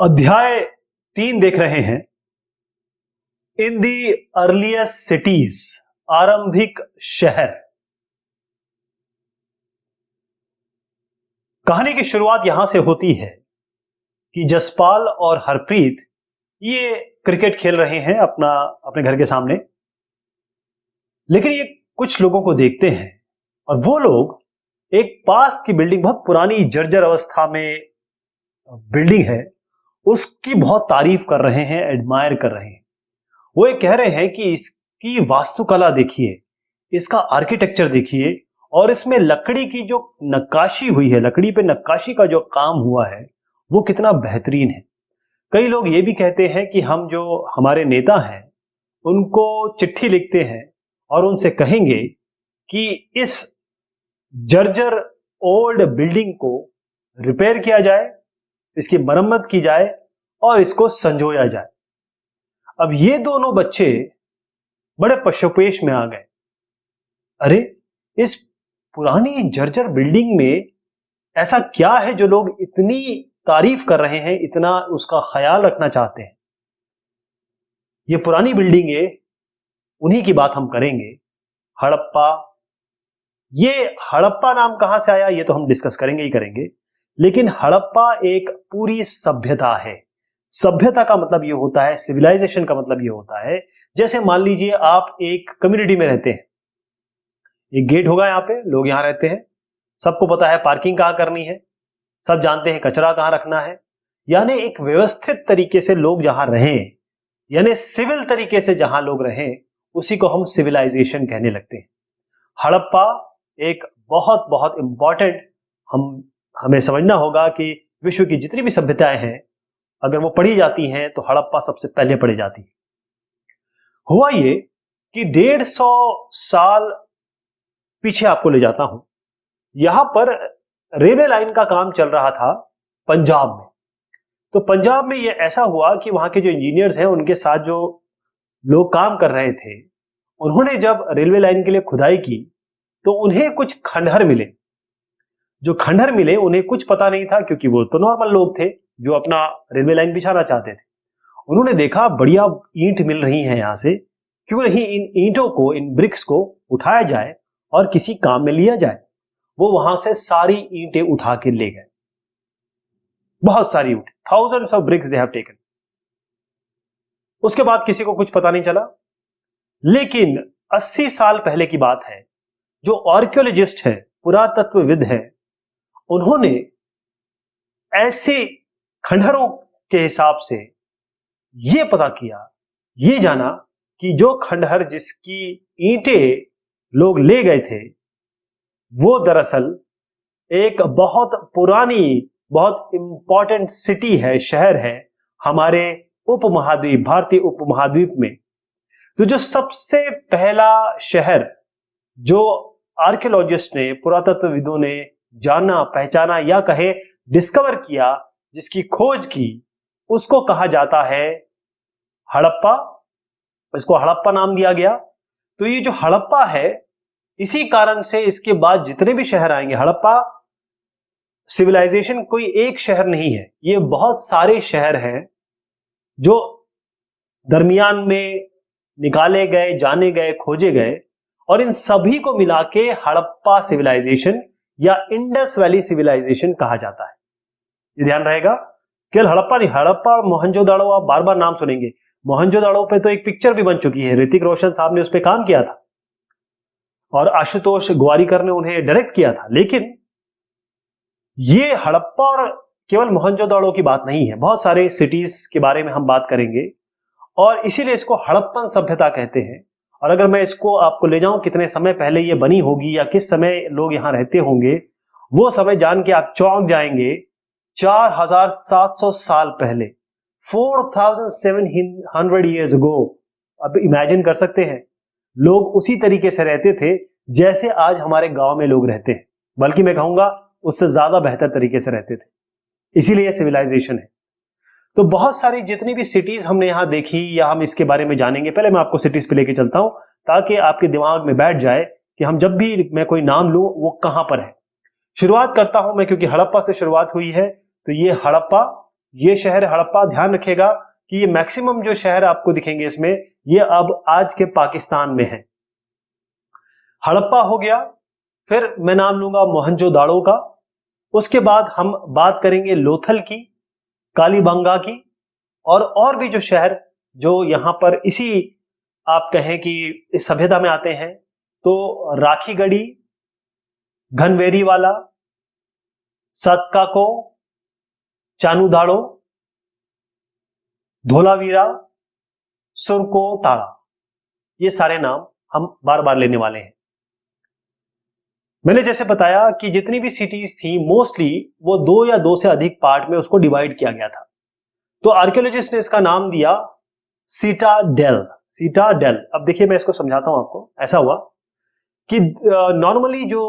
अध्याय 3 देख रहे हैं। इन दी अर्लीस्ट सिटीज, आरंभिक शहर। कहानी की शुरुआत यहां से होती है कि जसपाल और हरप्रीत ये क्रिकेट खेल रहे हैं अपने घर के सामने। लेकिन ये कुछ लोगों को देखते हैं और वो लोग एक पास की बिल्डिंग, बहुत पुरानी जर्जर अवस्था में बिल्डिंग है, उसकी बहुत तारीफ कर रहे हैं, एडमायर कर रहे हैं। वो ये कह रहे हैं कि इसकी वास्तुकला देखिए, इसका आर्किटेक्चर देखिए, और इसमें लकड़ी की जो नक्काशी हुई है, लकड़ी पे नक्काशी का जो काम हुआ है वो कितना बेहतरीन है। कई लोग ये भी कहते हैं कि हम जो हमारे नेता हैं उनको चिट्ठी लिखते हैं और उनसे कहेंगे कि इस जर्जर ओल्ड बिल्डिंग को रिपेयर किया जाए, इसकी मरम्मत की जाए और इसको संजोया जाए। अब ये दोनों बच्चे बड़े पशोपेश में आ गए। अरे, इस पुरानी जर्जर बिल्डिंग में ऐसा क्या है जो लोग इतनी तारीफ कर रहे हैं, इतना उसका ख्याल रखना चाहते हैं। ये पुरानी बिल्डिंग है, उन्हीं की बात हम करेंगे। हड़प्पा। ये हड़प्पा नाम कहां से आया ये तो हम डिस्कस करेंगे ही करेंगे, लेकिन हड़प्पा एक पूरी सभ्यता है। सभ्यता का मतलब ये होता है, सिविलाइजेशन का मतलब ये होता है, जैसे मान लीजिए आप एक कम्युनिटी में रहते हैं, एक गेट होगा, यहां पे लोग यहां रहते हैं, सबको पता है पार्किंग कहां करनी है, सब जानते हैं कचरा कहां रखना है। यानी एक व्यवस्थित तरीके से लोग जहां रहें, यानी सिविल तरीके से जहां लोग रहें, उसी को हम सिविलाइजेशन कहने लगते हैं। हड़प्पा एक बहुत बहुत इंपॉर्टेंट, हमें समझना होगा कि विश्व की जितनी भी सभ्यताएं हैं, अगर वो पढ़ी जाती हैं तो हड़प्पा सबसे पहले पढ़ी जाती है। हुआ ये कि 150 साल पीछे आपको ले जाता हूं। यहां पर रेलवे लाइन का काम चल रहा था पंजाब में। तो पंजाब में ये ऐसा हुआ कि वहां के जो इंजीनियर्स हैं, उनके साथ जो लोग काम कर रहे थे, उन्होंने जब रेलवे लाइन के लिए खुदाई की तो उन्हें कुछ खंडहर मिले। जो खंडहर मिले उन्हें कुछ पता नहीं था, क्योंकि वो तो नॉर्मल लोग थे जो अपना रेलवे लाइन बिछाना चाहते थे। उन्होंने देखा बढ़िया ईंट मिल रही है यहां से, क्यों नहीं इन ईंटों को, इन ब्रिक्स को उठाया जाए और किसी काम में लिया जाए। वो वहां से सारी ईंटें उठा के ले गए, बहुत सारी ईंट, thousands of BRICS they have taken. उसके बाद किसी को कुछ पता नहीं चला। लेकिन 80 साल पहले की बात है, जो आर्कियोलॉजिस्ट है, पुरातत्वविद है, उन्होंने ऐसे खंडहरों के हिसाब से यह पता किया, यह जाना कि जो खंडहर जिसकी ईंटें लोग ले गए थे, वो दरअसल एक बहुत पुरानी, बहुत इंपॉर्टेंट सिटी है, शहर है हमारे उपमहाद्वीप, भारतीय उपमहाद्वीप में। तो जो सबसे पहला शहर जो आर्कियोलॉजिस्ट ने, पुरातत्वविदों ने जाना, पहचाना या कहे डिस्कवर किया, जिसकी खोज की, उसको कहा जाता है हड़प्पा। इसको हड़प्पा नाम दिया गया। तो ये जो हड़प्पा है, इसी कारण से इसके बाद जितने भी शहर आएंगे, हड़प्पा सिविलाइजेशन कोई एक शहर नहीं है, ये बहुत सारे शहर हैं जो दरमियान में निकाले गए, जाने गए, खोजे गए, और इन सभी को मिला के हड़प्पा सिविलाइजेशन या इंडस वैली सिविलाइजेशन कहा जाता है। ये ध्यान रहेगा, केवल हड़प्पा नहीं, हड़प्पा, मोहनजोदाड़ो आप बार बार नाम सुनेंगे। मोहनजोदाड़ो पे तो एक पिक्चर भी बन चुकी है, ऋतिक रोशन साहब ने उस पर काम किया था और आशुतोष ग्वारिकर ने उन्हें डायरेक्ट किया था। लेकिन ये हड़प्पा और केवल मोहनजोदाड़ो की बात नहीं है, बहुत सारे सिटीज के बारे में हम बात करेंगे और इसीलिए इसको हड़प्पन सभ्यता कहते हैं। और अगर मैं इसको आपको ले जाऊं कितने समय पहले ये बनी होगी या किस समय लोग यहां रहते होंगे, वो समय जान के आप चौंक जाएंगे। 4700 साल पहले, 4700 years ago। अब इमेजिन कर सकते हैं, लोग उसी तरीके से रहते थे जैसे आज हमारे गांव में लोग रहते हैं, बल्कि मैं कहूंगा उससे ज्यादा बेहतर तरीके से रहते थे। इसीलिए सिविलाइजेशन है। तो बहुत सारी जितनी भी सिटीज हमने यहां देखी या हम इसके बारे में जानेंगे। पहले मैं आपको सिटीज पे लेके चलता हूं ताकि आपके दिमाग में बैठ जाए कि हम जब भी मैं कोई नाम लूं वो कहां पर है। शुरुआत करता हूं मैं, क्योंकि हड़प्पा से शुरुआत हुई है, तो ये हड़प्पा, ये शहर हड़प्पा, ध्यान रखिएगा कि ये मैक्सिमम जो शहर आपको दिखेंगे इसमें, ये अब आज के पाकिस्तान में है। हड़प्पा हो गया, फिर मैं नाम लूंगा मोहनजोदाड़ो का। उसके बाद हम बात करेंगे लोथल की, कालीबंगा की, और भी जो शहर जो यहां पर इसी आप कहें कि इस सभ्यता में आते हैं, तो राखीगढ़ी, घनवेरी वाला, सतकाको, चानूदाड़ो, धोलावीरा, सुरको ताड़ा, ये सारे नाम हम बार बार लेने वाले हैं। मैंने जैसे बताया कि जितनी भी सिटीज थी मोस्टली वो 2 या 2 से अधिक पार्ट में उसको डिवाइड किया गया था। तो आर्कियोलॉजिस्ट ने इसका नाम दिया सिटाडेल। सिटाडेल, अब देखिए मैं इसको समझाता हूं आपको। ऐसा हुआ कि नॉर्मली जो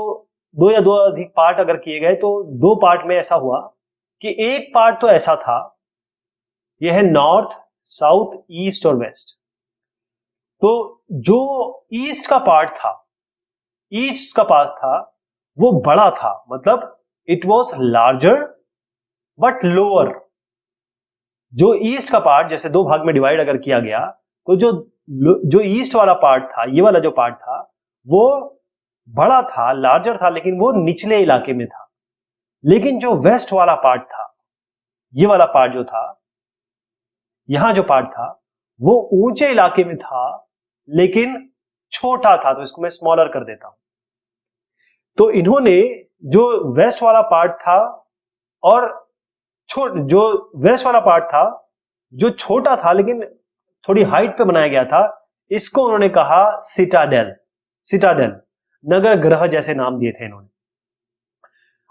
2 या 2 अधिक पार्ट अगर किए गए तो 2 पार्ट में ऐसा हुआ कि एक पार्ट तो ऐसा था, यह है नॉर्थ, साउथ, ईस्ट और वेस्ट। तो जो ईस्ट का पार्ट था, ईस्ट का पास था, वो बड़ा था, मतलब it was larger but lower. जो ईस्ट का पार्ट जैसे 2 भाग में डिवाइड अगर किया गया तो जो ईस्ट वाला पार्ट था, ये वाला जो पार्ट था वो बड़ा था, लार्जर था, लेकिन वो निचले इलाके में था। लेकिन जो वेस्ट वाला पार्ट था, ये वाला पार्ट जो था, यहां जो पार्ट था वो ऊंचे इलाके में था लेकिन छोटा था। तो इसको मैं स्मॉलर कर देता हूं। तो इन्होंने जो वेस्ट वाला पार्ट था और जो वेस्ट वाला पार्ट था जो छोटा था लेकिन थोड़ी हाइट पे बनाया गया था, इसको उन्होंने कहा सिटाडेल। सिटाडेल, नगर ग्रह जैसे नाम दिए थे इन्होंने।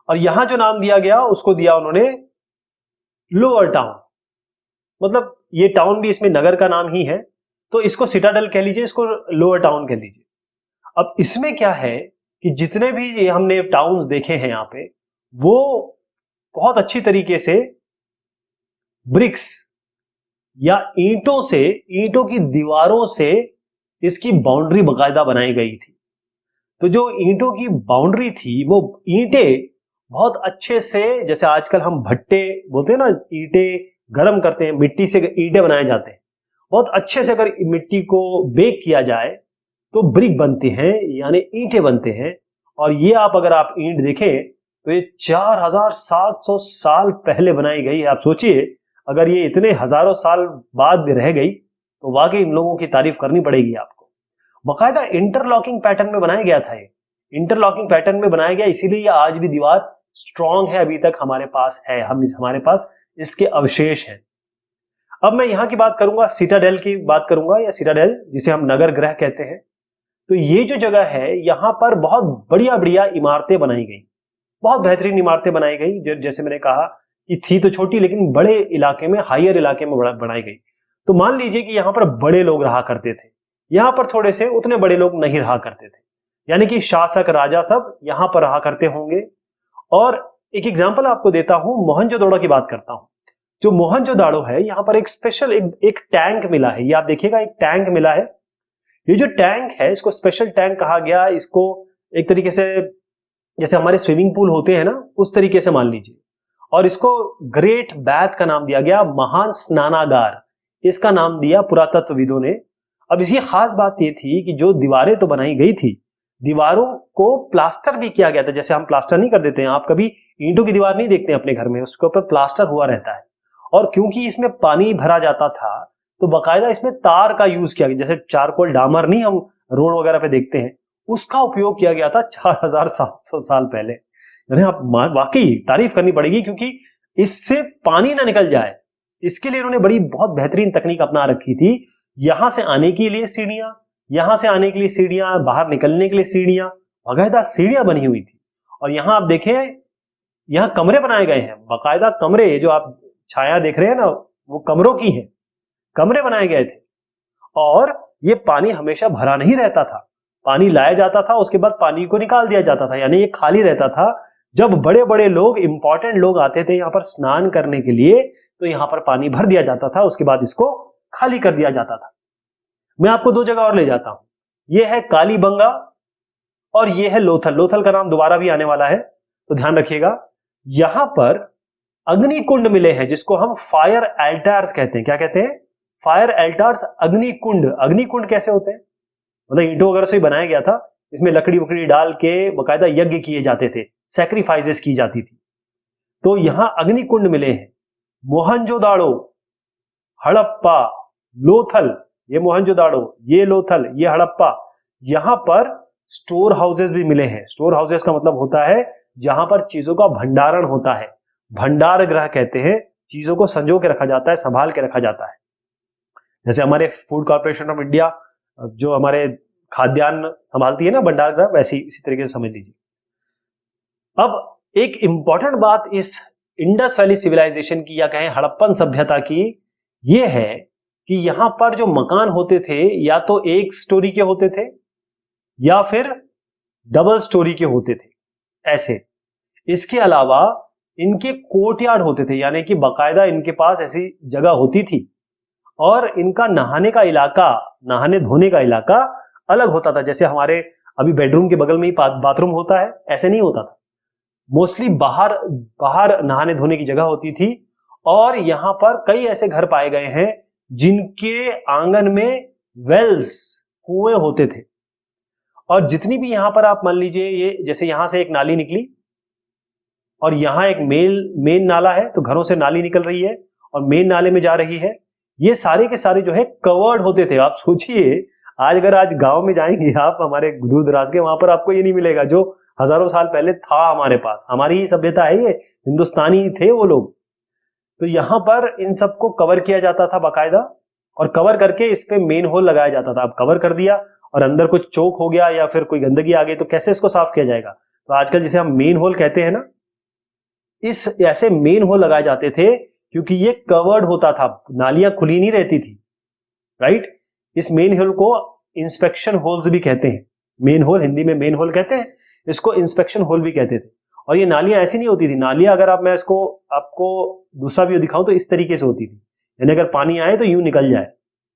और यहां जो नाम दिया गया उसको दिया उन्होंने लोअर टाउन, मतलब ये टाउन भी इसमें नगर का नाम ही है, तो इसको सिटाडेल कह लीजिए, इसको लोअर टाउन कह लीजिए। अब इसमें क्या है कि जितने भी हमने टाउन्स देखे हैं यहां पे, वो बहुत अच्छी तरीके से ब्रिक्स या ईंटों से, ईंटों की दीवारों से इसकी बाउंड्री बाकायदा बनाई गई थी। तो जो ईंटों की बाउंड्री थी वो ईंटें बहुत अच्छे से, जैसे आजकल हम भट्टे बोलते हैं ना, ईंटें गर्म करते हैं, मिट्टी से ईंटें बनाए जाते हैं, बहुत अच्छे से अगर मिट्टी को बेक किया जाए तो ब्रिक बनते हैं, यानी ईंटें बनते हैं। और ये अगर आप ईंट देखें तो ये 4700 साल पहले बनाई गई है। आप सोचिए अगर ये इतने हजारों साल बाद भी रह गई तो वाकई इन लोगों की तारीफ करनी पड़ेगी आपको। बाकायदा इंटरलॉकिंग पैटर्न में बनाया गया था, ये इंटरलॉकिंग पैटर्न में बनाया गया, इसीलिए ये आज भी दीवार स्ट्रांग है, अभी तक हमारे पास है, हमारे पास इसके अवशेष हैं। अब मैं यहां की बात करूंगा, सिटाडेल की बात करूंगा, या सिटाडेल जिसे हम नगर ग्रह कहते हैं। तो ये जो जगह है यहां पर बहुत बढ़िया बढ़िया इमारतें बनाई गई, बहुत बेहतरीन इमारतें बनाई गई। जैसे मैंने कहा कि थी तो छोटी लेकिन बड़े इलाके में, हायर इलाके में बनाई गई। तो मान लीजिए कि यहां पर बड़े लोग रहा करते थे, यहां पर थोड़े से उतने बड़े लोग नहीं रहा करते थे, यानी कि शासक राजा सब यहां पर रहा करते होंगे। और एक एग्जांपल आपको देता हूं, मोहनजोदड़ो की बात करता हूं। जो मोहनजोदाड़ो है, यहां पर एक स्पेशल एक टैंक मिला है, ये आप देखिएगा एक टैंक मिला है। ये जो टैंक है इसको स्पेशल टैंक कहा गया, इसको एक तरीके से जैसे हमारे स्विमिंग पूल होते हैं ना, उस तरीके से मान लीजिए। और इसको ग्रेट बैथ का नाम दिया गया, महान स्नानागार इसका नाम दिया पुरातत्वविदों ने। अब इसकी खास बात ये थी कि जो दीवारें तो बनाई गई थी, दीवारों को प्लास्टर भी किया गया था। जैसे हम प्लास्टर नहीं कर देते हैं, आप कभी ईंटों की दीवार नहीं देखते हैं अपने घर में, उसके ऊपर प्लास्टर हुआ रहता है। और क्योंकि इसमें पानी भरा जाता था तो बाकायदा इसमें तार का यूज किया गया, जैसे चारकोल डामर नहीं हम रोड वगैरह पे देखते हैं, उसका उपयोग किया गया था 4700 साल पहले। यानी आप वाकई तारीफ करनी पड़ेगी, क्योंकि इससे पानी ना निकल जाए, इसके लिए उन्होंने बड़ी बहुत बेहतरीन तकनीक अपना रखी थी। यहां से आने के लिए सीढ़ियां, यहां से आने के लिए सीढ़ियां, बाहर निकलने के लिए सीढ़ियां, बाकायदा सीढ़ियां बनी हुई थी। और यहां आप देखें, यहां कमरे बनाए गए हैं, बाकायदा कमरे, जो आप छाया देख रहे हैं ना, वो कमरों की है, कमरे बनाए गए थे। और ये पानी हमेशा भरा नहीं रहता था, पानी लाया जाता था, उसके बाद पानी को निकाल दिया जाता था, यानी ये खाली रहता था। जब बड़े बड़े लोग, इंपॉर्टेंट लोग आते थे यहां पर स्नान करने के लिए, तो यहां पर पानी भर दिया जाता था, उसके बाद इसको खाली कर दिया जाता था। मैं आपको 2 जगह और ले जाता हूं, यह है कालीबंगा और यह है लोथल। लोथल का नाम दोबारा भी आने वाला है, तो ध्यान रखिएगा। यहां पर अग्निकुंड मिले हैं, जिसको हम फायर एल्टार्स कहते हैं। क्या कहते हैं? फायर एल्टार्स, अग्निकुंड। अग्निकुंड कैसे होते हैं? मतलब ईंटों वगैरह से ही बनाया गया था, इसमें लकड़ी वकड़ी डाल के बकायदा यज्ञ किए जाते थे, सैक्रिफाइसेस की जाती थी। तो यहां अग्निकुंड मिले हैं। मोहनजोदाड़ो, हड़प्पा, लोथल, ये मोहनजोदाड़ो, ये लोथल, ये हड़प्पा, यहां पर स्टोर हाउसेस भी मिले हैं। स्टोर हाउसेस का मतलब होता है जहां पर चीजों का भंडारण होता है, भंडार गृह कहते हैं, चीजों को संजो के रखा जाता है, संभाल के रखा जाता है। जैसे हमारे फूड कॉर्पोरेशन ऑफ इंडिया जो हमारे खाद्यान्न संभालती है ना, भंडार गृह, वैसी इसी तरीके से समझ लीजिए। अब एक इंपॉर्टेंट बात इस इंडस वैली सिविलाइजेशन की या कहें हड़प्पन सभ्यता की यह है कि यहां पर जो मकान होते थे या तो एक स्टोरी के होते थे या फिर डबल स्टोरी के होते थे, ऐसे। इसके अलावा इनके कोर्टयार्ड होते थे, यानी कि बाकायदा इनके पास ऐसी जगह होती थी और इनका नहाने का इलाका, नहाने धोने का इलाका अलग होता था। जैसे हमारे अभी बेडरूम के बगल में ही बाथरूम होता है, ऐसे नहीं होता था। मोस्टली बाहर बाहर नहाने धोने की जगह होती थी। और यहां पर कई ऐसे घर पाए गए हैं जिनके आंगन में वेल्स, कुएं होते थे। और जितनी भी यहां पर आप मान लीजिए, ये जैसे यहां से एक नाली निकली और यहां एक मेन नाला है, तो घरों से नाली निकल रही है और मेन नाले में जा रही है। ये सारे के सारे जो है कवर्ड होते थे। आप सोचिए, आज गांव में जाएंगे आप हमारे दूर दराज के, वहां पर आपको ये नहीं मिलेगा जो हजारों साल पहले था हमारे पास। हमारी ही सभ्यता है ये, हिंदुस्तानी थे वो लोग। तो यहां पर इन सबको कवर किया जाता था बाकायदा, और कवर करके इस पे मेन होल लगाया जाता था। अब कवर कर दिया और अंदर कुछ चोक हो गया या फिर कोई गंदगी आ गई तो कैसे इसको साफ किया जाएगा? तो आजकल जिसे हम मेन होल कहते हैं ना, इस ऐसे मेन होल लगाए जाते थे क्योंकि ये कवर्ड होता था, नालियां खुली नहीं रहती थी, राइट। इस मेन होल को इंस्पेक्शन होल्स भी कहते हैं। मेन होल हिंदी में मेन होल कहते हैं, इसको इंस्पेक्शन होल भी कहते थे। और ये नालियां ऐसी नहीं होती थी, नालियां अगर मैं इसको आपको दूसरा व्यू दिखाऊं तो इस तरीके से होती थी, यानी अगर पानी आए तो यूं निकल जाए,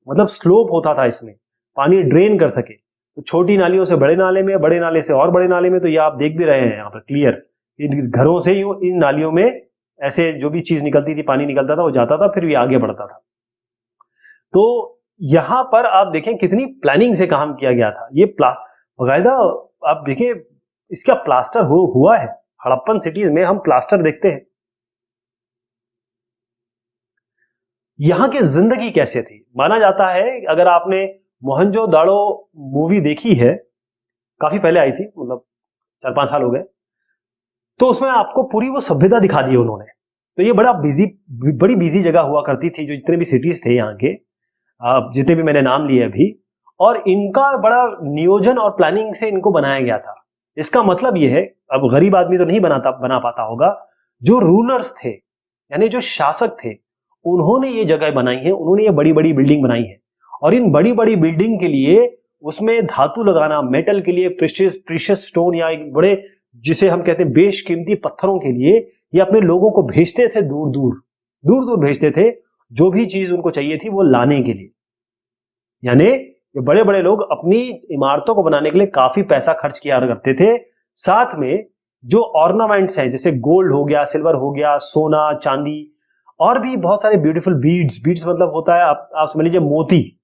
मतलब स्लोप होता था इसमें, पानी ड्रेन कर सके। तो छोटी नालियों से बड़े नाले में, बड़े नाले से और बड़े नाले में, तो ये आप देख भी रहे हैं यहाँ पर क्लियर, इन घरों से यूं इन नालियों में ऐसे जो भी चीज निकलती थी, पानी निकलता था, वो जाता था, फिर ये आगे बढ़ता था। तो यहां पर आप देखें कितनी प्लानिंग से काम किया गया था। ये बकायदा आप देखें, इसका प्लास्टर हुआ है। हड़प्पन सिटीज में हम प्लास्टर देखते हैं। यहां की जिंदगी कैसे थी? माना जाता है, अगर आपने मोहनजोदाड़ो मूवी देखी है, काफी पहले आई थी, मतलब 4-5 साल हो गए, तो उसमें आपको पूरी वो सभ्यता दिखा दी उन्होंने। तो ये बड़ी बिजी जगह हुआ करती थी, जो जितने भी सिटीज थे यहाँ के, जितने भी मैंने नाम लिए अभी, और इनका बड़ा नियोजन और प्लानिंग से इनको बनाया गया था। इसका मतलब ये है, अब गरीब आदमी तो नहीं बना पाता होगा, जो रूलर्स थे यानी जो शासक थे, उन्होंने ये जगह बनाई है, उन्होंने ये बड़ी बड़ी बिल्डिंग बनाई है। और इन बड़ी बड़ी बिल्डिंग के लिए उसमें धातु लगाना, मेटल के लिए प्रीशियस स्टोन या एक बड़े, जिसे हम कहते हैं बेशकीमती पत्थरों के लिए, ये अपने लोगों को भेजते थे, दूर दूर भेजते थे, जो भी चीज उनको चाहिए थी वो लाने के लिए। यानी ये बड़े बड़े लोग अपनी इमारतों को बनाने के लिए काफी पैसा खर्च किया करते थे। साथ में जो ऑर्नामेंट्स हैं, जैसे गोल्ड हो गया, सिल्वर हो गया, सोना, चांदी, और भी बहुत सारे ब्यूटीफुल बीड्स मतलब होता है, आप समझ लीजिए मोती,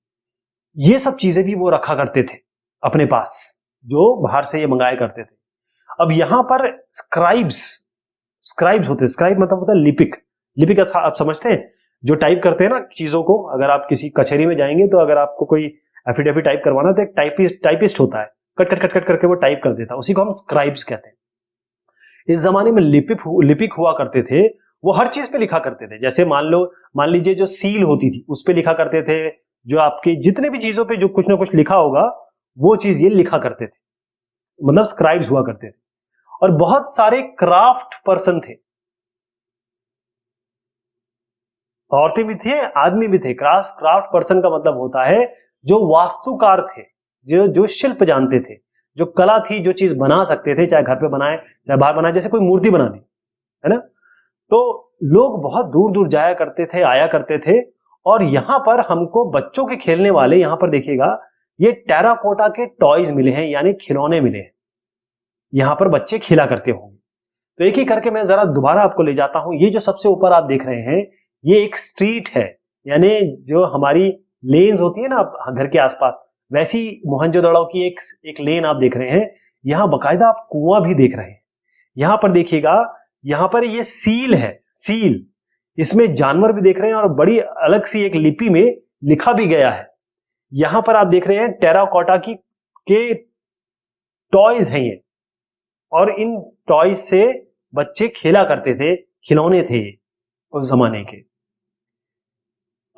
ये सब चीजें भी वो रखा करते थे अपने पास, जो बाहर से ये मंगाया करते थे। अब यहां पर स्क्राइब्स होते हैं। स्क्राइब मतलब होता है लिपिक आप समझते हैं, जो टाइप करते हैं ना चीजों को। अगर आप किसी कचहरी में जाएंगे तो अगर आपको कोई एफिडेविट टाइप करवाना, तो एक टाइपिस्ट होता है, कट करके वो टाइप कर देता है, उसी को हम स्क्राइब्स कहते हैं। इस जमाने में लिपिक हुआ करते थे, वो हर चीज पे लिखा करते थे। जैसे मान लीजिए जो सील होती थी उस पे लिखा करते थे, जो आपकी जितने भी चीजों पे जो कुछ ना कुछ लिखा होगा वो चीज ये लिखा करते थे, मतलब स्क्राइब्स हुआ करते थे। और बहुत सारे क्राफ्ट पर्सन थे, औरतें भी थे, आदमी भी थे। क्राफ्ट पर्सन का मतलब होता है जो वास्तुकार थे, जो शिल्प जानते थे, जो कला थी, जो चीज बना सकते थे, चाहे घर पे बनाए चाहे बाहर बनाए, जैसे कोई मूर्ति बना दी, है ना। तो लोग बहुत दूर दूर जाया करते थे, आया करते थे। और यहां पर हमको बच्चों के खेलने वाले, यहां पर देखिएगा, ये टेराकोटा के टॉयज मिले हैं, यानी खिलौने मिले हैं। यहां पर बच्चे खेला करते होंगे। तो एक ही करके मैं जरा दोबारा आपको ले जाता हूं। ये जो सबसे ऊपर आप देख रहे हैं, ये एक स्ट्रीट है, यानी जो हमारी लेन्स होती है ना घर के आसपास, वैसी मोहनजोदड़ो की एक लेन आप देख रहे हैं। यहां बकायदा आप कुआं भी देख रहे हैं। यहां पर देखिएगा, यहां पर ये सील है, सील, इसमें जानवर भी देख रहे हैं और बड़ी अलग सी एक लिपि में लिखा भी गया है। यहां पर आप देख रहे हैं टेराकोटा के टॉयज हैं ये, और इन टॉयज से बच्चे खेला करते थे, खिलौने थे उस जमाने के।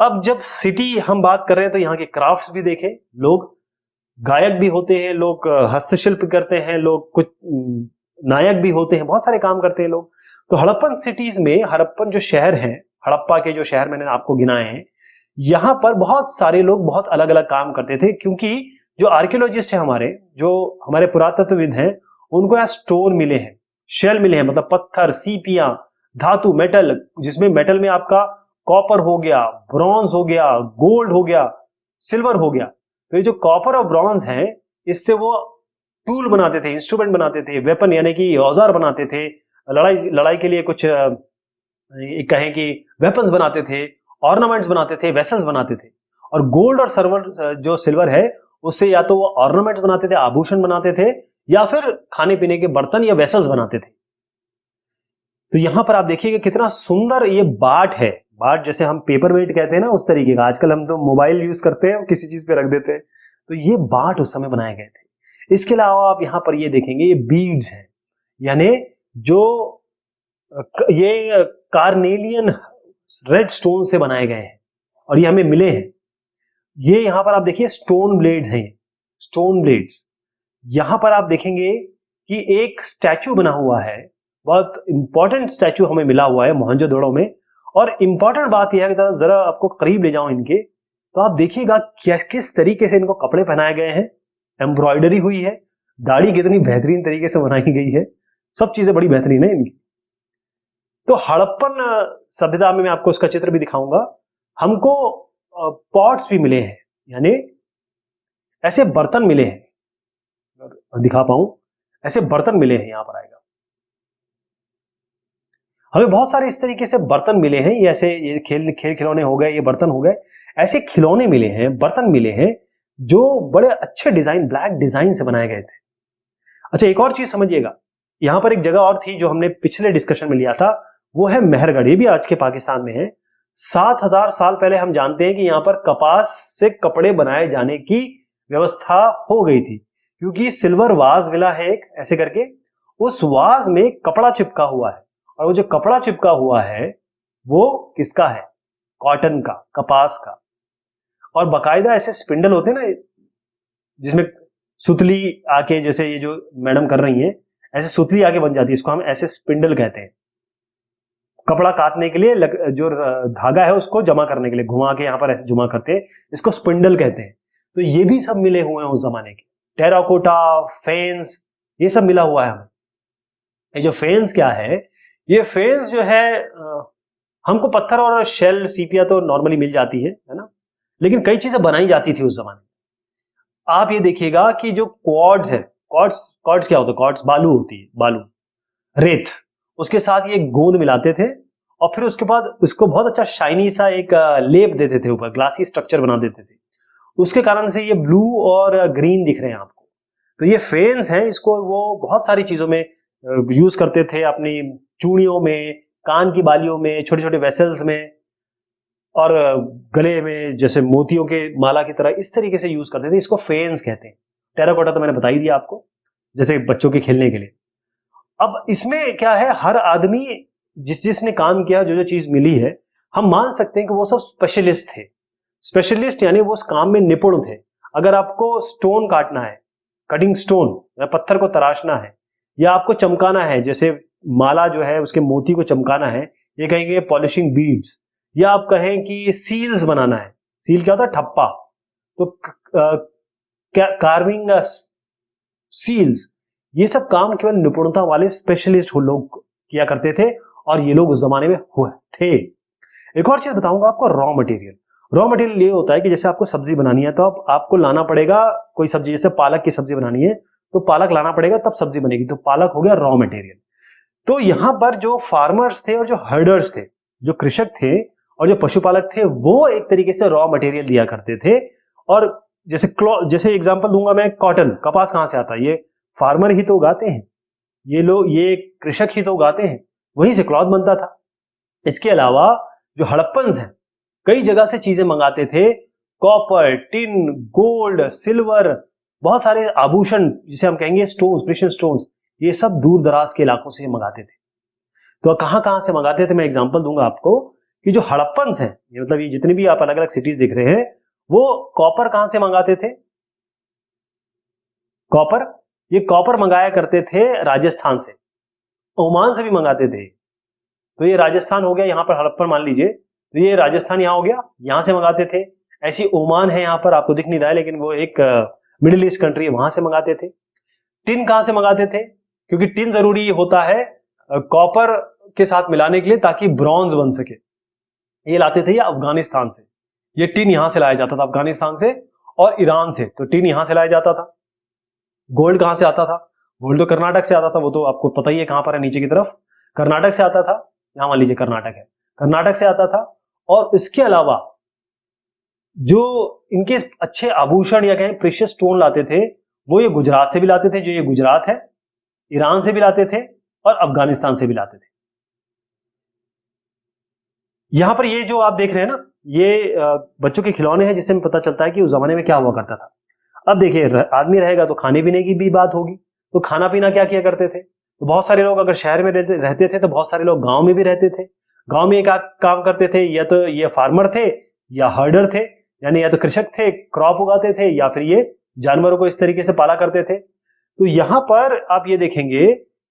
अब जब सिटी हम बात कर रहे हैं तो यहाँ के क्राफ्ट्स भी देखें, लोग गायक भी होते हैं, लोग हस्तशिल्प करते हैं, लोग कुछ नायक भी होते हैं, बहुत सारे काम करते हैं लोग। तो हड़प्पन सिटीज में, हड़प्पन जो शहर हैं, हड़प्पा के जो शहर मैंने आपको गिनाए हैं, यहां पर बहुत सारे लोग बहुत अलग अलग काम करते थे, क्योंकि जो आर्कियोलॉजिस्ट है हमारे, जो हमारे पुरातत्वविद हैं, उनको यहाँ स्टोन मिले हैं, शेल मिले हैं, मतलब पत्थर, सीपियां, धातु, मेटल, जिसमें मेटल में आपका कॉपर हो गया, ब्रॉन्ज हो गया, गोल्ड हो गया, सिल्वर हो गया। तो ये जो कॉपर और ब्रॉन्ज हैं, इससे वो टूल बनाते थे, इंस्ट्रूमेंट बनाते थे, वेपन यानी कि औजार बनाते थे, लड़ाई के लिए कुछ कहें कि वेपन्स बनाते थे, ऑर्नामेंट्स बनाते थे, वेसल्स बनाते थे। और गोल्ड और जो सिल्वर है, उससे या तो वो ऑर्नामेंट्स बनाते थे, आभूषण बनाते थे, या फिर खाने पीने के बर्तन या वेसल्स बनाते थे। तो यहां पर आप देखिएगा कितना सुंदर ये बाट है। बाट जैसे हम पेपर वेट कहते हैं ना, उस तरीके का। आजकल हम तो मोबाइल यूज करते हैं, किसी चीज पे रख देते हैं, तो ये बाट उस समय बनाए गए थे। इसके अलावा आप यहां पर ये देखेंगे, ये बीड्स हैं, यानी जो ये कार्नेलियन रेड स्टोन से बनाए गए हैं, और ये हमें मिले हैं। ये यहां पर आप देखिए स्टोन ब्लेड्स हैं, स्टोन ब्लेड्स। यहां पर आप देखेंगे कि एक स्टैचू बना हुआ है, बहुत इंपॉर्टेंट स्टैचू हमें मिला हुआ है मोहनजोदड़ो में। और इंपॉर्टेंट बात यह है कि जरा आपको करीब ले जाऊं इनके, तो आप देखिएगा किस तरीके से इनको कपड़े पहनाए गए हैं, एम्ब्रॉयडरी हुई है, दाढ़ी कितनी बेहतरीन तरीके से बनाई गई है, सब चीजें बड़ी बेहतरीन है इनकी। तो हड़प्पन सभ्यता में मैं आपको उसका चित्र भी दिखाऊंगा। हमको पॉट्स भी मिले हैं, यानी ऐसे बर्तन मिले हैं, दिखा पाऊं, ऐसे बर्तन मिले हैं। यहां पर आएगा, हमें बहुत सारे इस तरीके से बर्तन मिले हैं। ये ऐसे ये खेल खिलौने हो गए, ये बर्तन हो गए, ऐसे खिलौने मिले हैं, बर्तन मिले हैं, जो बड़े अच्छे डिजाइन, ब्लैक डिजाइन से बनाए गए थे। अच्छा, एक और चीज समझिएगा, यहां पर एक जगह और थी जो हमने पिछले डिस्कशन में लिया था, वो है मेहरगढ़। ये भी आज के पाकिस्तान में है। 7000 साल पहले हम जानते हैं कि यहां पर कपास से कपड़े बनाए जाने की व्यवस्था हो गई थी, क्योंकि सिल्वर वाज मिला है एक ऐसे करके, उस वाज में कपड़ा चिपका हुआ है, और वो जो कपड़ा चिपका हुआ है वो किसका है? कॉटन का, कपास का। और बाकायदा ऐसे स्पिंडल होते हैं ना, जिसमें सुतली आके, जैसे ये जो मैडम कर रही हैं, ऐसे सुतली आके बन जाती है, इसको हम ऐसे स्पिंडल कहते हैं। कपड़ा काटने के लिए जो धागा है उसको जमा करने के लिए घुमा के यहां पर ऐसे जमा करते हैं, इसको स्पिंडल कहते हैं। तो ये भी सब मिले हुए हैं उस जमाने के। टेराकोटा, फेंस, ये सब मिला हुआ है हमें। ये जो फेंस क्या है, ये फेंस जो है, हमको पत्थर और शेल, सीपिया तो नॉर्मली मिल जाती है ना, लेकिन कई चीजें बनाई जाती थी उस जमाने में। आप ये देखिएगा कि जो क्वार्ट्ज है, क्वार्ट्ज क्या होता है? क्वार्ट्ज बालू होती है, बालू, रेत, उसके साथ ये गोंद मिलाते थे, और फिर उसके बाद उसको बहुत अच्छा शाइनी सा एक लेप देते थे ऊपर, ग्लासी स्ट्रक्चर बना देते थे। उसके कारण से ये ब्लू और ग्रीन दिख रहे हैं आपको। तो ये फेंस है, इसको वो बहुत सारी चीजों में यूज करते थे, अपनी चूड़ियों में, कान की बालियों में, छोटे छोटे वेसल्स में, और गले में जैसे मोतियों के माला की तरह इस तरीके से यूज करते थे। इसको फेंस कहते हैं। टेराकोटा तो मैंने बता ही दिया आपको, जैसे बच्चों के खेलने के लिए। अब इसमें क्या है, हर आदमी जिसने काम किया, जो जो चीज मिली है, हम मान सकते हैं कि वो सब स्पेशलिस्ट थे। स्पेशलिस्ट यानी वो उस काम में निपुण थे। अगर आपको स्टोन काटना है, कटिंग स्टोन, या पत्थर को तराशना है, या आपको चमकाना है, जैसे माला जो है उसके मोती को चमकाना है, ये कहेंगे पॉलिशिंग बीड्स, या आप कहें कि सील्स बनाना है। सील क्या होता है? ठप्पा। तो कार्विंग सील्स, ये सब काम केवल निपुणता वाले स्पेशलिस्ट लोग किया करते थे, और ये लोग उस जमाने में हुए थे। एक और चीज बताऊंगा आपको, रॉ मटेरियल। रॉ मटेरियल ये होता है कि जैसे आपको सब्जी बनानी है, तो आपको लाना पड़ेगा कोई सब्जी, जैसे पालक की सब्जी बनानी है तो पालक लाना पड़ेगा, तब सब्जी बनेगी, तो पालक हो गया रॉ मटेरियल। तो यहां पर जो फार्मर्स थे और जो हर्डर्स थे, जो कृषक थे और जो पशुपालक थे, वो एक तरीके से रॉ मटेरियल दिया करते थे। और जैसे एग्जांपल दूंगा मैं, कॉटन, कपास कहां से आता है? ये फार्मर ही तो उगाते हैं, ये कृषक ही तो उगाते हैं, वहीं से क्लॉथ बनता था। इसके अलावा जो हड़प्पन्स हैं, कई जगह से चीजें मंगाते थे, कॉपर, टिन, गोल्ड, सिल्वर, बहुत सारे आभूषण, जिसे हम कहेंगे स्टोन्स, प्रेशियस स्टोन्स, ये सब दूर दराज के इलाकों से मंगाते थे। तो कहां कहां से मंगाते थे, मैं एग्जांपल दूंगा आपको कि जो हड़प्पन्स हैं, ये मतलब ये जितने भी आप अलग अलग सिटीज देख रहे हैं, वो कॉपर कहां से मंगाते थे? कॉपर, ये कॉपर मंगाया करते थे राजस्थान से, ओमान से भी मंगाते थे। तो ये राजस्थान हो गया, यहां पर हड़प्पन मान लीजिए, तो ये राजस्थान यहां हो गया, यहां से मंगाते थे। ऐसी ओमान है, यहां पर आपको दिख नहीं रहा है, लेकिन वो एक मिडिल ईस्ट कंट्री है, वहां से मंगाते थे। टिन कहां से मंगाते थे? क्योंकि टिन जरूरी होता है कॉपर के साथ मिलाने के लिए, ताकि ब्रॉन्ज बन सके। ये लाते थे ये अफगानिस्तान से, ये टिन यहां से लाया जाता था, अफगानिस्तान से और ईरान से, तो टिन यहां से लाया जाता था। गोल्ड कहां से आता था? गोल्ड तो कर्नाटक से आता था, वो तो आपको पता ही है कहां पर है, नीचे की तरफ कर्नाटक से आता था। यहां मान लीजिए कर्नाटक है, कर्नाटक से आता था। और इसके अलावा जो इनके अच्छे आभूषण या कहें प्रेशियस स्टोन लाते थे, वो ये गुजरात से भी लाते थे, जो ये गुजरात है, ईरान से भी लाते थे और अफगानिस्तान से भी लाते थे। यहां पर ये जो आप देख रहे हैं ना, ये बच्चों के खिलौने हैं, जिससे हमें पता चलता है कि उस जमाने में क्या हुआ करता था। अब देखिए, आदमी रहेगा तो खाने पीने की भी बात होगी, तो खाना पीना क्या किया करते थे? तो बहुत सारे लोग अगर शहर में रहते थे, तो बहुत सारे लोग गांव में भी रहते थे। गांव में एक काम करते थे, या तो ये फार्मर थे या हर्डर थे, यानी या तो कृषक थे, क्रॉप उगाते थे, या फिर ये जानवरों को इस तरीके से पाला करते थे। तो यहां पर आप ये देखेंगे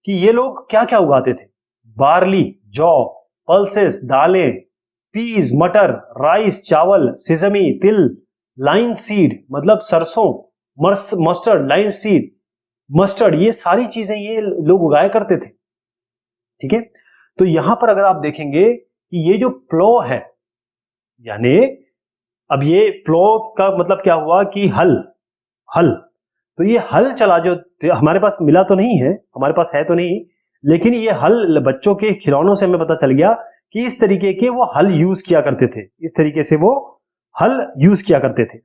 कि ये लोग क्या क्या उगाते थे? बार्ली, जौ, पल्सेस, दालें, पीज, मटर, राइस, चावल, सिसमी, तिल, लाइन सीड मतलब सरसों, मस्टर्ड, लाइन सीड, मस्टर्ड, ये सारी चीजें ये लोग उगाया करते थे। ठीक है, तो यहां पर अगर आप देखेंगे कि ये जो प्लो है, यानी अब ये प्लो का मतलब क्या हुआ कि हल, हल, तो ये हल चला जो हमारे पास मिला तो नहीं है, हमारे पास है तो नहीं, लेकिन ये हल बच्चों के खिलौनों से हमें पता चल गया कि इस तरीके के वो हल यूज किया करते थे, इस तरीके से वो हल यूज किया करते थे।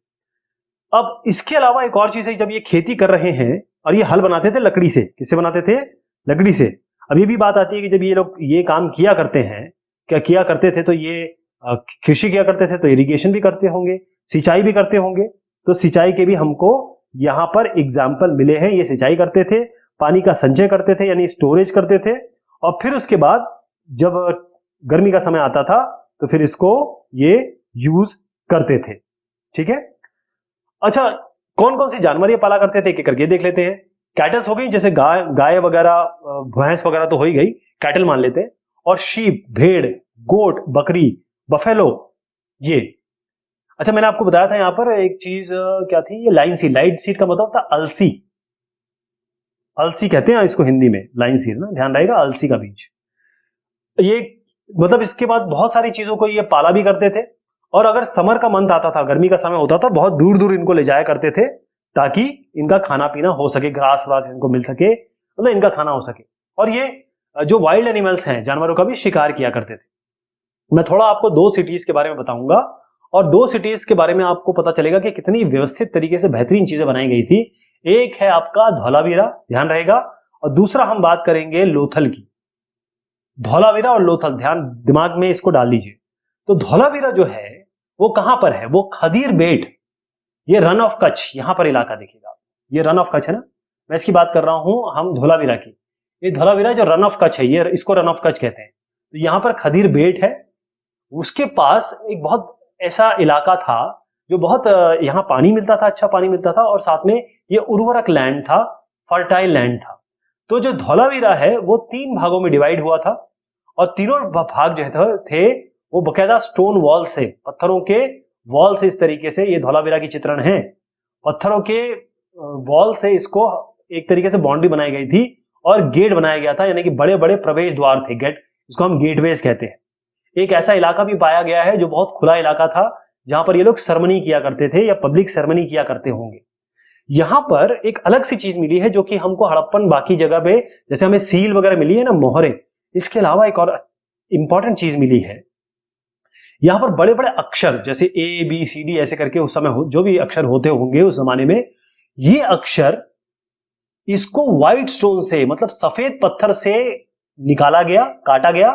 अब इसके अलावा एक और चीज है, जब ये खेती कर रहे हैं और ये हल बनाते थे लकड़ी से, किससे बनाते थे? लकड़ी से। अब ये भी बात आती है कि जब ये लोग ये काम किया करते हैं, क्या किया करते थे, तो ये कृषि किया करते थे, तो इरिगेशन भी करते होंगे, सिंचाई भी करते होंगे। तो सिंचाई के भी हमको यहां पर एग्जाम्पल मिले हैं। ये सिंचाई करते थे, पानी का संचय करते थे, यानी स्टोरेज करते थे, और फिर उसके बाद जब गर्मी का समय आता था तो फिर इसको ये यूज करते थे। ठीक है, अच्छा, कौन कौन से जानवर ये पाला करते थे, एक एक करके देख लेते हैं। कैटल्स हो गई, जैसे गाय वगैरह, भैंस वगैरह तो हो ही गई, कैटल मान लेते हैं। और शीप, भेड़, गोट, बकरी, बफेलो, ये। अच्छा, मैंने आपको बताया था यहां पर एक चीज क्या थी, ये लाइन सीड। लाइन सीड का मतलब था अलसी, अलसी कहते हैं इसको हिंदी में, लाइन सीड ना, ध्यान रहेगा, अलसी का बीज। ये मतलब इसके बाद बहुत सारी चीजों को ये पाला भी करते थे। और अगर समर का मंथ आता था, गर्मी का समय होता था, बहुत दूर दूर इनको ले जाया करते थे, ताकि इनका खाना पीना हो सके, घास वास इनको मिल सके, मतलब इनका खाना हो सके। और ये जो वाइल्ड एनिमल्स हैं, जानवरों का भी शिकार किया करते थे। मैं थोड़ा आपको दो सिटीज के बारे में बताऊंगा, और दो सिटीज के बारे में आपको पता चलेगा कि कितनी व्यवस्थित तरीके से बेहतरीन चीजें बनाई गई थी। एक है आपका धौलावीरा, ध्यान रहेगा, और दूसरा हम बात करेंगे लोथल की। धौलावीरा और लोथल, ध्यान दिमाग में इसको डाल लीजिए। तो धौलावीरा जो है वो कहां पर है? वो खदीर बेट, ये रन ऑफ कच्छ, यहां पर इलाका देखिएगा, ये रन ऑफ कच्छ है ना, मैं इसकी बात कर रहा हूं हम धौलावीरा की। ये धौलावीरा जो रन ऑफ कच्छ है, ये इसको रन ऑफ कच्छ कहते हैं। तो यहां पर खदीर बेट है, उसके पास एक बहुत ऐसा इलाका था जो बहुत यहां पानी मिलता था, अच्छा पानी मिलता था, और साथ में ये उर्वरक लैंड था, फर्टाइल लैंड था। तो जो धौलावीरा है वो 3 भागों में डिवाइड हुआ था, और तीनों भाग जो थे वो बकायदा स्टोन वॉल से, पत्थरों के वॉल से, इस तरीके से ये धौलावीरा की चित्रण है, पत्थरों के वॉल से इसको एक तरीके से बाउंड्री बनाई गई थी, और गेट बनाया गया था, यानी कि बड़े बड़े प्रवेश द्वार थे, गेट, इसको हम गेटवेज कहते हैं। एक ऐसा इलाका भी पाया गया है जो बहुत खुला इलाका था, जहां पर ये लोग सेरेमनी किया करते थे, या पब्लिक सेरेमनी किया करते होंगे। यहां पर एक अलग सी चीज मिली है जो कि हमको हड़प्पन बाकी जगह पे, जैसे हमें सील वगैरह मिली है ना, मोहरें, इसके अलावा एक और इंपॉर्टेंट चीज मिली है। यहां पर बड़े बड़े अक्षर जैसे ए बी सी डी ऐसे करके उस समय जो भी अक्षर होते होंगे उस जमाने में, ये अक्षर इसको व्हाइट स्टोन से, मतलब सफेद पत्थर से निकाला गया, काटा गया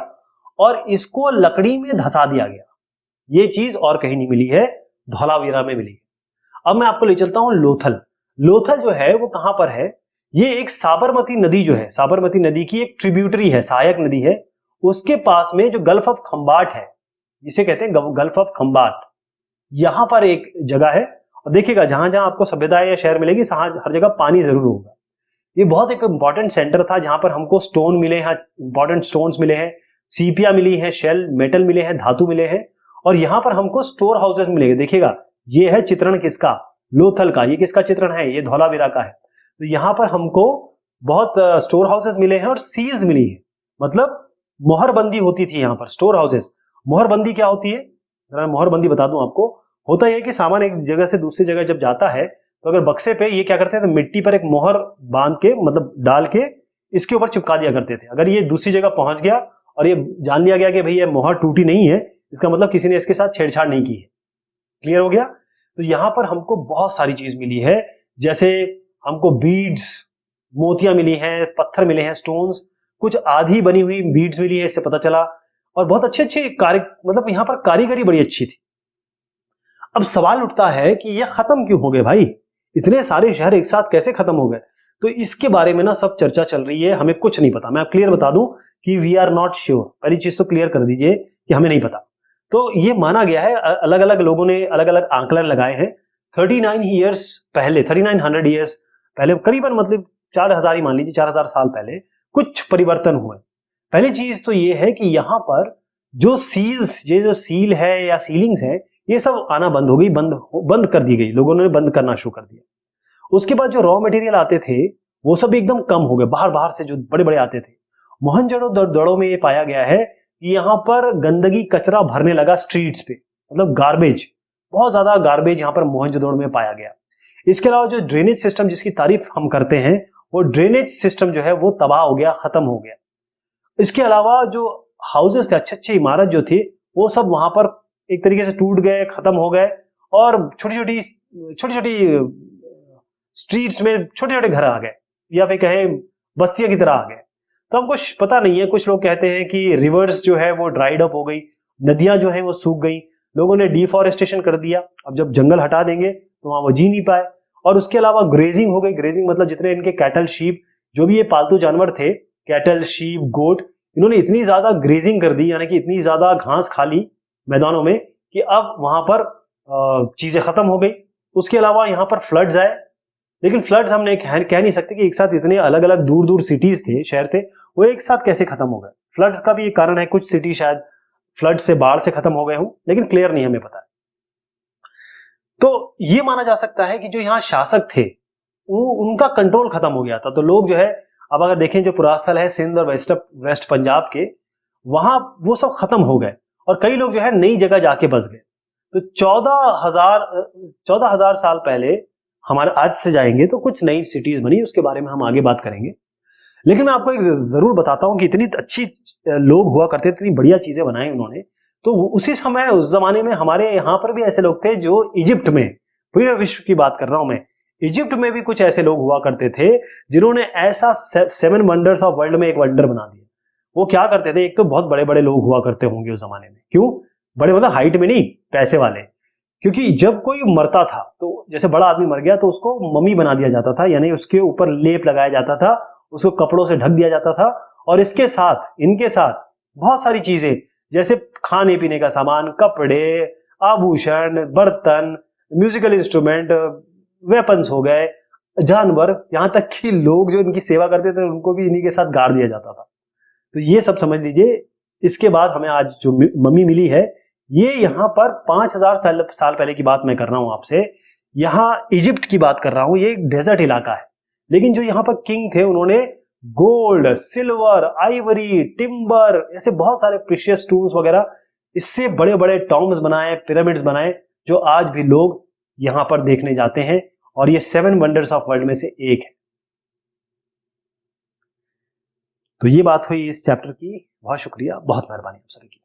और इसको लकड़ी में धंसा दिया गया। ये चीज और कहीं नहीं मिली है, धौलावीरा में मिली है। अब मैं आपको ले चलता हूं लोथल। लोथल जो है वो कहां पर है? ये एक साबरमती नदी जो है, साबरमती नदी की एक ट्रिब्यूटरी है, सहायक नदी है, उसके पास में जो गल्फ ऑफ खंबाट है, जिसे कहते हैं गल्फ ऑफ खंबाट, यहां पर एक जगह है। और देखिएगा जहां जहां आपको सभ्यता या शहर मिलेगी हर जगह पानी जरूर होगा। ये बहुत एक इंपॉर्टेंट सेंटर था जहां पर हमको स्टोन मिले हैं, इंपॉर्टेंट स्टोन्स मिले हैं, सीपिया मिली है, शेल मेटल मिले हैं, धातु मिले हैं, और यहां पर हमको स्टोर हाउसेस मिलेंगे। देखिएगा ये है चित्रण किसका? लोथल का। ये किसका चित्रण है? ये धौलावीरा का है। तो यहां पर हमको बहुत स्टोर हाउसेस मिले हैं और सील्स मिली है, मतलब मोहरबंदी होती थी यहां पर। स्टोर हाउसेस, मोहरबंदी क्या होती है? जरा मोहरबंदी बता दूं आपको। होता यह कि सामान एक जगह से दूसरी जगह जब जाता है तो अगर बक्से पे ये क्या करते थे, मिट्टी पर एक मोहर बांध के, मतलब डाल के इसके ऊपर चिपका दिया करते थे। अगर ये दूसरी जगह पहुंच गया और ये जान लिया गया कि भाई ये मोहर टूटी नहीं है, इसका मतलब किसी ने इसके साथ छेड़छाड़ नहीं की है। क्लियर हो गया? तो यहां पर हमको बहुत सारी चीज मिली है, जैसे हमको बीड्स, मोतियां मिली हैं, पत्थर मिले हैं, स्टोन्स, कुछ आधी बनी हुई बीड्स मिली है, इससे पता चला। और बहुत अच्छे अच्छे कार्य, मतलब यहां पर कारीगरी बड़ी अच्छी थी। अब सवाल उठता है कि ये खत्म क्यों हो गए भाई? इतने सारे शहर एक साथ कैसे खत्म हो गए? तो इसके बारे में ना सब चर्चा चल रही है, हमें कुछ नहीं पता। मैं क्लियर बता दूं कि वी आर नॉट श्योर। पहली चीज तो क्लियर कर दीजिए कि हमें नहीं पता। तो ये माना गया है, अलग अलग लोगों ने अलग अलग आंकलन लगाए हैं। 39 ईयर्स पहले, 3900 ईयर्स पहले, करीबन मतलब 4000 ही मान लीजिए, 4000 साल पहले कुछ परिवर्तन हुए। पहली चीज तो ये है कि यहां पर जो सील्स, ये जो सील है या सीलिंग्स है, ये सब आना बंद हो गई, बंद कर दी गई, लोगों ने बंद करना शुरू कर दिया। उसके बाद जो रॉ मटेरियल आते थे वो सब एकदम कम हो गए, बाहर बाहर से जो बड़े बड़े आते थे। मोहनजोदड़ो में ये पाया गया है कि यहाँ पर गंदगी, कचरा भरने लगा स्ट्रीट्स पे, मतलब गार्बेज, बहुत ज्यादा गार्बेज यहाँ पर मोहनजोदड़ो में पाया गया। इसके अलावा जो ड्रेनेज सिस्टम जिसकी तारीफ हम करते हैं, वो ड्रेनेज सिस्टम जो है वो तबाह हो गया, खत्म हो गया। इसके अलावा जो हाउसेस थे, अच्छे अच्छे इमारत जो थी, वो सब वहां पर एक तरीके से टूट गए, खत्म हो गए, और छोटी छोटी स्ट्रीट्स में छोटे छोटे घर आ गए, या फिर कहें बस्तियों की तरह आ गए। तो हमको पता नहीं है। कुछ लोग कहते हैं कि रिवर्स जो है वो ड्राइड अप हो गई, नदियां जो है वो सूख गई, लोगों ने डिफॉरेस्टेशन कर दिया। अब जब जंगल हटा देंगे तो वहां वो जी नहीं पाए। और उसके अलावा ग्रेजिंग हो गई। ग्रेजिंग मतलब जितने इनके कैटल, शीप, जो भी ये पालतू जानवर थे, कैटल, शीप, गोट, इन्होंने इतनी ज्यादा ग्रेजिंग कर दी, यानी कि इतनी ज्यादा घास खा ली मैदानों में कि अब वहां पर चीजें खत्म हो गई। उसके अलावा यहाँ पर फ्लड्स आए, लेकिन फ्लड्स हमने कह नहीं सकते कि एक साथ इतने अलग अलग दूर दूर सिटीज थे, शहर थे, वो एक साथ कैसे खत्म हो गए। फ्लड्स का भी एक कारण है, कुछ सिटी शायद फ्लड से, बाढ़ से खत्म हो गए हों, लेकिन क्लियर नहीं हमें पता है। तो ये माना जा सकता है कि जो यहाँ शासक थे उनका कंट्रोल खत्म हो गया था। तो लोग जो है, अब अगर देखें जो पुरास्थल है सिंध और वेस्ट पंजाब के, वहां वो सब खत्म हो गए और कई लोग जो है नई जगह जाके बस गए। तो 14,000 साल पहले हमारे आज से जाएंगे तो कुछ नई सिटीज बनी, उसके बारे में हम आगे बात करेंगे। लेकिन मैं आपको एक जरूर बताता हूं कि इतनी अच्छी लोग हुआ करते, इतनी बढ़िया चीजें बनाई उन्होंने। तो उसी समय, उस जमाने में हमारे यहाँ पर भी ऐसे लोग थे जो इजिप्ट में, पूरे विश्व की बात कर रहा हूं मैं, इजिप्ट में भी कुछ ऐसे लोग हुआ करते थे जिन्होंने ऐसा 7 वंडर्स ऑफ वर्ल्ड में एक वंडर बना दिया। वो क्या करते थे? एक तो बहुत बड़े बड़े लोग हुआ करते होंगे उस जमाने में। क्यों बड़े? मतलब हाइट में नहीं, पैसे वाले। क्योंकि जब कोई मरता था, तो जैसे बड़ा आदमी मर गया तो उसको मम्मी बना दिया जाता था, यानी उसके ऊपर लेप लगाया जाता था, उसको कपड़ों से ढक दिया जाता था, और इसके साथ, इनके साथ बहुत सारी चीजें, जैसे खाने पीने का सामान, कपड़े, आभूषण, बर्तन, म्यूजिकल इंस्ट्रूमेंट, वेपन्स हो गए, जानवर, यहां तक कि लोग जो इनकी सेवा करते थे उनको भी इन्हीं के साथ गाड़ दिया जाता था। तो ये सब समझ लीजिए। इसके बाद हमें आज जो मम्मी मिली है, ये यहाँ पर 5000 साल पहले की बात मैं कर रहा हूं आपसे। यहाँ इजिप्ट की बात कर रहा हूं, ये एक डेजर्ट इलाका है, लेकिन जो यहाँ पर किंग थे उन्होंने गोल्ड, सिल्वर, आइवरी, टिम्बर, ऐसे बहुत सारे प्रीशियस स्टोन्स वगैरह, इससे बड़े बड़े टॉम्ब्स बनाए, पिरामिड्स बनाए, जो आज भी लोग यहाँ पर देखने जाते हैं और ये 7 वंडर्स ऑफ वर्ल्ड में से एक है। तो ये बात हुई इस चैप्टर की। बहुत शुक्रिया, बहुत मेहरबानी आप सभी की।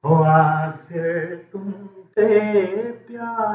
हो आज फिर तुम पे प्यार